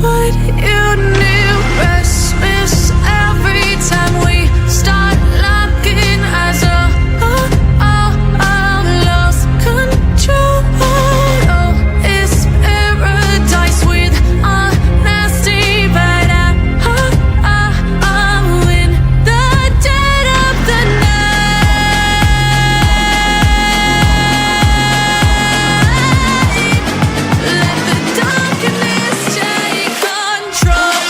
what you knew. Restless every time we start locking eyes. Lost control. Oh, it's paradise with honesty, but I'm in the dead of the night. Let the darkness take control.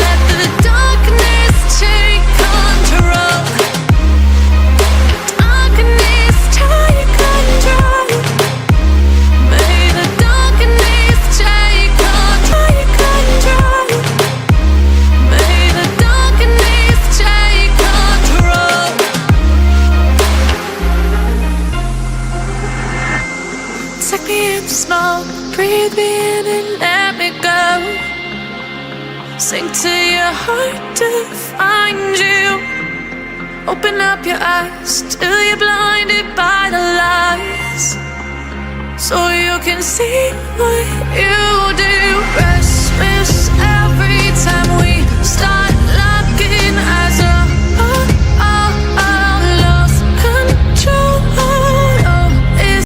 Let the darkness take control. Darkness take control. May the darkness take control. May the darkness take control. Take me in the smoke, breathe me in and let me go. Sink to your heart to find you. Open up your eyes till you're blinded by the lies, so you can see what you do. Restless every time we start locking eyes.